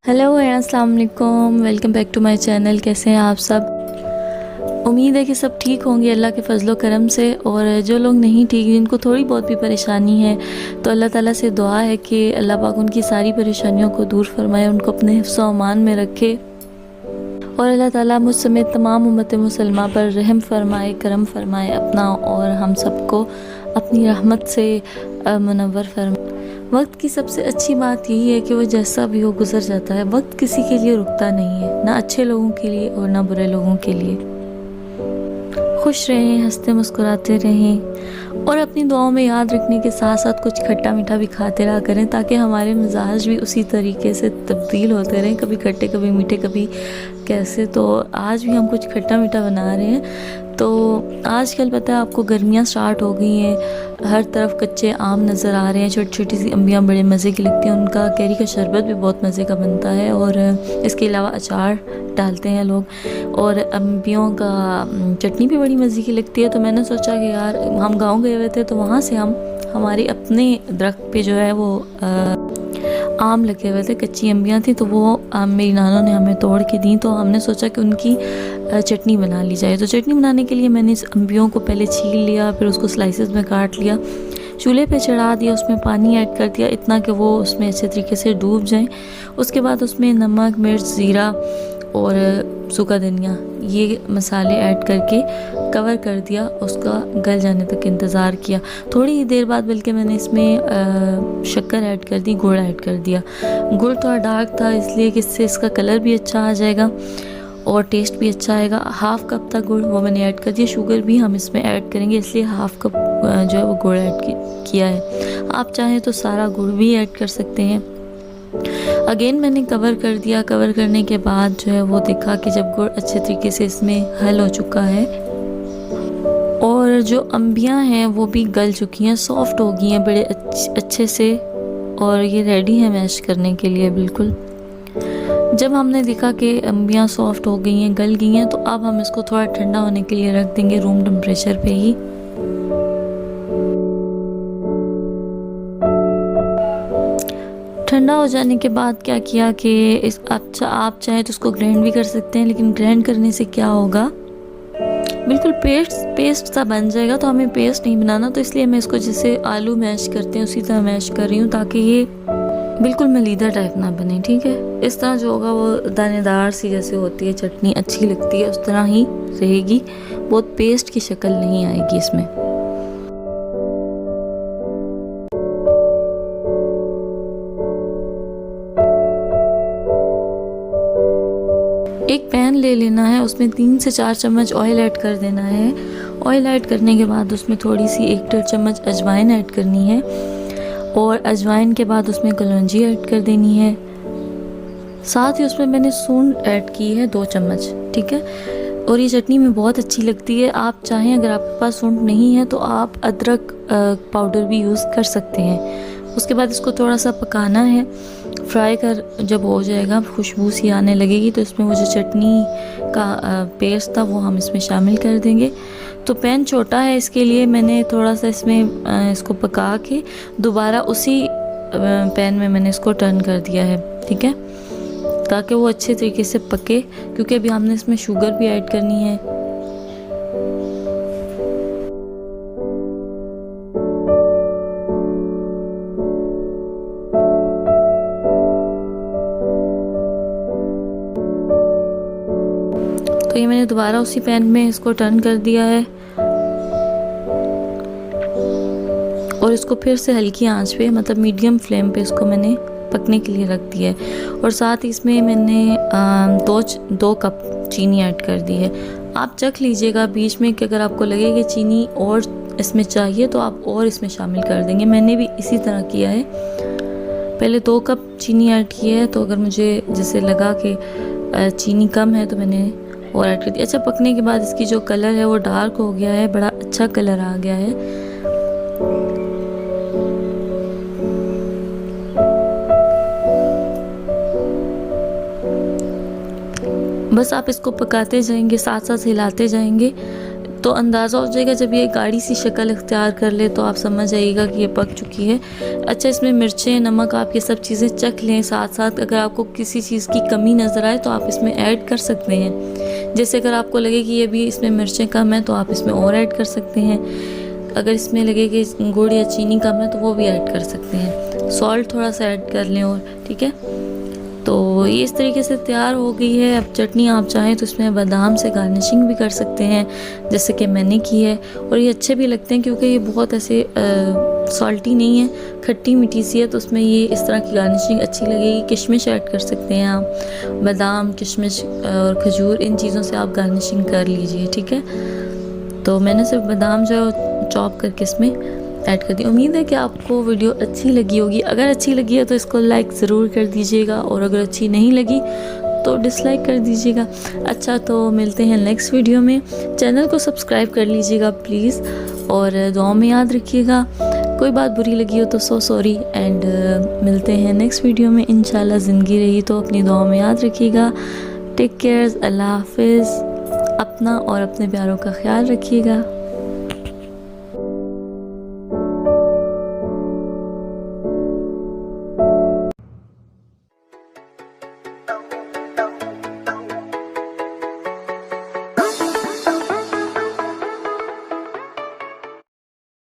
Hello and अस्सलाम वालेकुम, welcome back to my channel. कैसे हैं आप सब? उम्मीद है कि सब ठीक होंगे अल्लाह के फजलो करम से। और जो लोग नहीं ठीक, जिनको थोड़ी बहुत भी परेशानी है, तो अल्लाह ताला से दुआ है कि अल्लाह पाक उनकी सारी परेशानियों को दूर फरमाए, उनको अपने हिफ्ज़ व अमान में रखे और अल्लाह ताला मुझ समेत तमाम उम्मत मुसलमा पर रहम फरमाए, करम फरमाए अपना, और हम सबको अपनी रहमत से मुनव्वर फरमाए। वक्त की सबसे अच्छी बात यही है कि वो जैसा भी हो गुजर जाता है। वक्त किसी के लिए रुकता नहीं है, ना अच्छे लोगों के लिए और ना बुरे लोगों के लिए। खुश रहें, हंसते मुस्कुराते रहें और अपनी दुआओं में याद रखने के साथ साथ कुछ खट्टा मीठा भी खाते रहा करें, ताकि हमारे मिजाज भी उसी तरीके से तब्दील होते रहें, कभी खट्टे कभी मीठे कभी कैसे। तो आज भी हम कुछ खट्टा मीठा बना रहे हैं। तो आजकल पता है आपको, गर्मियाँ स्टार्ट हो गई हैं, हर तरफ कच्चे आम नज़र आ रहे हैं, छोटी छोटी सी अम्बियाँ बड़े मज़े की लगती हैं। उनका कैरी का शरबत भी बहुत मज़े का बनता है और इसके अलावा अचार डालते हैं लोग, और अम्बियों का चटनी भी बड़ी मज़े की लगती है। तो मैंने सोचा कि यार, हम गाँव गए हुए थे तो वहाँ से हम हमारे अपने दरख्त पे जो है वो आम लगे हुए थे, कच्ची अम्बियाँ थी, तो वो आम मेरी नानों ने हमें तोड़ के दी। तो हमने सोचा कि उनकी चटनी बना ली जाए। तो चटनी बनाने के लिए मैंने इस अम्बियों को पहले छील लिया, फिर उसको स्लाइसेस में काट लिया, चूल्हे पे चढ़ा दिया, उसमें पानी ऐड कर दिया इतना कि वो उसमें अच्छे तरीके से डूब जाए। उसके बाद उसमें नमक, मिर्च, ज़ीरा और सूखा धनिया, ये मसाले ऐड करके कवर कर दिया, उसका गल जाने तक इंतज़ार किया। थोड़ी ही देर बाद बल्कि मैंने इसमें शक्कर ऐड कर दी, गुड़ ऐड कर दिया। गुड़ थोड़ा डार्क था इसलिए कि इससे इसका कलर भी अच्छा आ जाएगा और टेस्ट भी अच्छा आएगा। हाफ़ कप था गुड़, वो मैंने ऐड कर दिया। शुगर भी हम इसमें ऐड करेंगे, इसलिए हाफ़ कप जो है वो गुड़ ऐड किया है। आप चाहें तो सारा गुड़ भी ऐड कर सकते हैं। अगेन मैंने कवर कर दिया। कवर करने के बाद जो है वो देखा कि जब गुड़ अच्छे तरीके से इसमें हल हो चुका है और जो अम्बियां हैं वो भी गल चुकी हैं, सॉफ्ट हो गई हैं बड़े अच्छे से, और ये रेडी है मैश करने के लिए बिल्कुल। जब हमने देखा कि अम्बियां सॉफ्ट हो गई हैं, गल गई हैं, तो अब हम इसको थोड़ा ठंडा होने के लिए रख देंगे रूम टेम्परेचर पे ही। ठंडा हो जाने के बाद क्या किया कि अच्छा, आप चाहें तो उसको ग्राइंड भी कर सकते हैं, लेकिन ग्राइंड करने से क्या होगा, बिल्कुल पेस्ट सा बन जाएगा। तो हमें पेस्ट नहीं बनाना, तो इसलिए मैं इसको जैसे आलू मैश करते हैं उसी तरह मैश कर रही हूँ, ताकि ये बिल्कुल मलीदा टाइप ना बने। ठीक है, इस तरह जो होगा वो दानेदार सी जैसे होती है चटनी, अच्छी लगती है, उस तरह ही रहेगी। बहुत पेस्ट की शक्ल नहीं आएगी इसमें। एक पैन ले लेना है, उसमें 3 से 4 चम्मच ऑयल ऐड कर देना है। ऑयल ऐड करने के बाद उसमें थोड़ी सी 1-1.5 चम्मच अजवाइन ऐड करनी है, और अजवाइन के बाद उसमें कलौंजी ऐड कर देनी है। साथ ही उसमें मैंने सूंड ऐड की है 2 चम्मच। ठीक है, और ये चटनी में बहुत अच्छी लगती है। आप चाहें, अगर आपके पास सूंड नहीं है तो आप अदरक पाउडर भी यूज़ कर सकते हैं। उसके बाद इसको थोड़ा सा पकाना है, फ्राई कर जब हो जाएगा, खुशबू सी आने लगेगी, तो इसमें वो जो चटनी का पेस्ट था वो हम इसमें शामिल कर देंगे। तो पैन छोटा है, इसके लिए मैंने थोड़ा सा इसमें इसको पका के दोबारा उसी पैन में मैंने इसको टर्न कर दिया है। ठीक है, ताकि वो अच्छे तरीके से पके, क्योंकि अभी हमने इसमें शुगर भी ऐड करनी है। तो ये मैंने दोबारा उसी पैन में इसको टर्न कर दिया है और इसको फिर से हल्की आंच पे, मतलब मीडियम फ्लेम पे इसको मैंने पकने के लिए रख दिया है। और साथ ही इसमें मैंने 2 कप चीनी ऐड कर दी है। आप चख लीजिएगा बीच में कि अगर आपको लगे कि चीनी और इसमें चाहिए तो आप और इसमें शामिल कर देंगे। मैंने भी इसी तरह किया है, पहले 2 कप चीनी ऐड की है, तो अगर मुझे जैसे लगा कि चीनी कम है तो मैंने और ऐड कर दिया। अच्छा, पकने के बाद इसकी जो कलर है वो डार्क हो गया है, बड़ा अच्छा कलर आ गया है। बस आप इसको पकाते जाएंगे, साथ साथ हिलाते जाएंगे, तो अंदाज़ा हो जाएगा जब ये गाढ़ी सी शक्ल इख्तियार कर ले तो आप समझ जाइएगा कि ये पक चुकी है। अच्छा, इसमें मिर्चें, नमक, आप ये सब चीज़ें चख लें। साथ साथ अगर आपको किसी चीज़ की कमी नज़र आए तो आप इसमें ऐड कर सकते हैं। जैसे अगर आपको लगे कि ये भी इसमें मिर्चें कम हैं तो आप इसमें और ऐड कर सकते हैं। अगर इसमें लगे कि गुड़ या चीनी कम है तो वो भी ऐड कर सकते हैं। सॉल्ट थोड़ा सा ऐड कर लें और ठीक है। तो ये इस तरीके से तैयार हो गई है। अब चटनी आप चाहें तो इसमें बादाम से गार्निशिंग भी कर सकते हैं जैसे कि मैंने की है, और ये अच्छे भी लगते हैं क्योंकि ये बहुत ऐसे सॉल्टी नहीं है, खट्टी मीठी सी है, तो उसमें ये इस तरह की गार्निशिंग अच्छी लगेगी। किशमिश ऐड कर सकते हैं आप, बादाम, किशमिश और खजूर, इन चीज़ों से आप गार्निशिंग कर लीजिए, ठीक है। तो मैंने सिर्फ बादाम जो है चॉप करके इसमें ऐड कर दी। उम्मीद है कि आपको वीडियो अच्छी लगी होगी। अगर अच्छी लगी है तो इसको लाइक ज़रूर कर दीजिएगा, और अगर अच्छी नहीं लगी तो डिसलाइक कर दीजिएगा। अच्छा, तो मिलते हैं नेक्स्ट वीडियो में। चैनल को सब्सक्राइब कर लीजिएगा प्लीज़, और दुआ में याद रखिएगा। कोई बात बुरी लगी हो तो सो सॉरी, एंड मिलते हैं नेक्स्ट वीडियो में इंशाल्लाह। ज़िंदगी रही तो अपनी दुआ में याद रखिएगा। टेक केयर, अल्लाह हाफिज़। अपना और अपने प्यारों का ख्याल रखिएगा।